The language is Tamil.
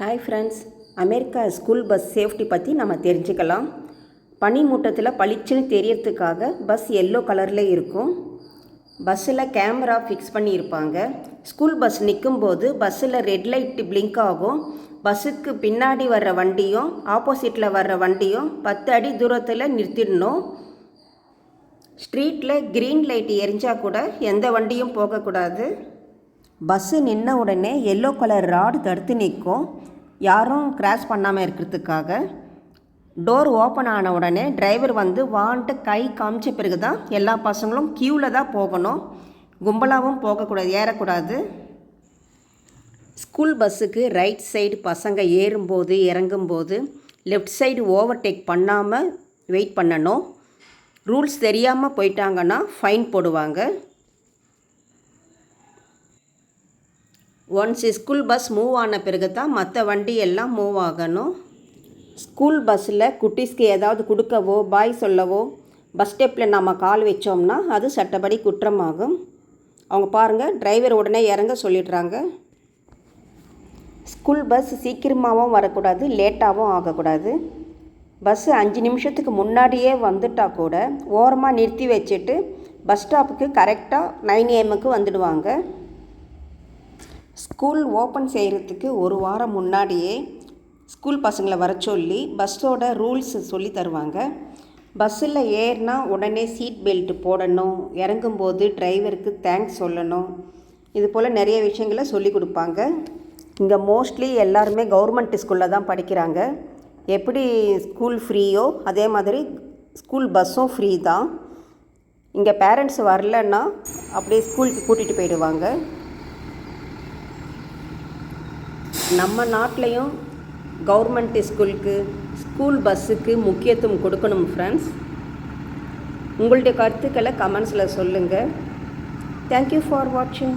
Hi friends, America school bus safety பற்றி நம்ம தெரிஞ்சுக்கலாம். பனிமூட்டத்தில் பளிச்சுன்னு தெரியறதுக்காக பஸ் எல்லோ கலரில் இருக்கும். பஸ்ஸில் கேமரா ஃபிக்ஸ் பண்ணியிருப்பாங்க. ஸ்கூல் பஸ் நிற்கும்போது பஸ்ஸில் ரெட் லைட்டு பிளிங்க் ஆகும். பஸ்ஸுக்கு பின்னாடி வர்ற வண்டியும் ஆப்போசிட்டில் வர்ற வண்டியும் 10 அடி தூரத்தில் நிறுத்திடணும். ஸ்ட்ரீட்டில் க்ரீன் லைட் எரிஞ்சால் கூட எந்த வண்டியும் போகக்கூடாது. பஸ்ஸு நின்ன உடனே எல்லோ கலர் ராடு தடுத்து நிற்கும், யாரும் கிராஸ் பண்ணாமல் இருக்கிறதுக்காக. டோர் ஓப்பன் ஆன உடனே டிரைவர் வந்து வான்ட்டு கை காமிச்ச பிறகு தான் எல்லா பசங்களும் க்யூவில் தான் போகணும். கும்பலாகவும் போகக்கூடாது, ஏறக்கூடாது. ஸ்கூல் பஸ்ஸுக்கு ரைட் சைடு பசங்க ஏறும்போது இறங்கும்போது லெஃப்ட் சைடு ஓவர்டேக் பண்ணாமல் வெயிட் பண்ணணும். ரூல்ஸ் தெரியாமல் போயிட்டாங்கன்னா ஃபைன் போடுவாங்க. ஒன்ஸ் ஸ்கூல் பஸ் மூவ் ஆன பிறகு தான் மற்ற வண்டி எல்லாம் மூவ் ஆகணும். ஸ்கூல் பஸ்ஸில் குட்டீஸ்க்கு ஏதாவது கொடுக்கவோ பாய் சொல்லவோ பஸ் ஸ்டெப்பில் நம்ம கால் வச்சோம்னா அது சட்டப்படி குற்றமாகும். அவங்க பாருங்கள், டிரைவர் உடனே இறங்க சொல்லிடுறாங்க. ஸ்கூல் பஸ் சீக்கிரமாகவும் வரக்கூடாது, லேட்டாகவும் ஆகக்கூடாது. பஸ்ஸு 5 நிமிஷத்துக்கு முன்னாடியே வந்துட்டால் கூட ஓரமாக நிறுத்தி வச்சுட்டு பஸ் ஸ்டாப்புக்கு கரெக்டாக 9 AM வந்துடுவாங்க. ஸ்கூல் ஓப்பன் செய்கிறதுக்கு ஒரு வாரம் முன்னாடியே ஸ்கூல் பசங்களை வர சொல்லி பஸ்ஸோட ரூல்ஸ் சொல்லி தருவாங்க. பஸ்ஸில் ஏறினா உடனே சீட் பெல்ட் போடணும், இறங்கும்போது டிரைவருக்கு தேங்க்ஸ் சொல்லணும், இது போல் நிறைய விஷயங்களை சொல்லி கொடுப்பாங்க. இங்கே மோஸ்ட்லி எல்லாருமே கவர்மெண்ட் ஸ்கூலில் தான் படிக்கிறாங்க. எப்படி ஸ்கூல் ஃப்ரீயோ அதே மாதிரி ஸ்கூல் பஸ்ஸும் ஃப்ரீ தான். இங்கே பேரண்ட்ஸ் வரலன்னா அப்படியே ஸ்கூலுக்கு கூட்டிகிட்டு போயிடுவாங்க. நம்ம நாட்டிலையும் கவர்மெண்ட் ஸ்கூலுக்கு ஸ்கூல் பஸ்ஸுக்கு முக்கியத்துவம் கொடுக்கணும் ஃப்ரெண்ட்ஸ். உங்களுடைய கருத்துக்களை கமெண்ட்ஸில் சொல்லுங்கள். தேங்க்யூ ஃபார் வாட்சிங்.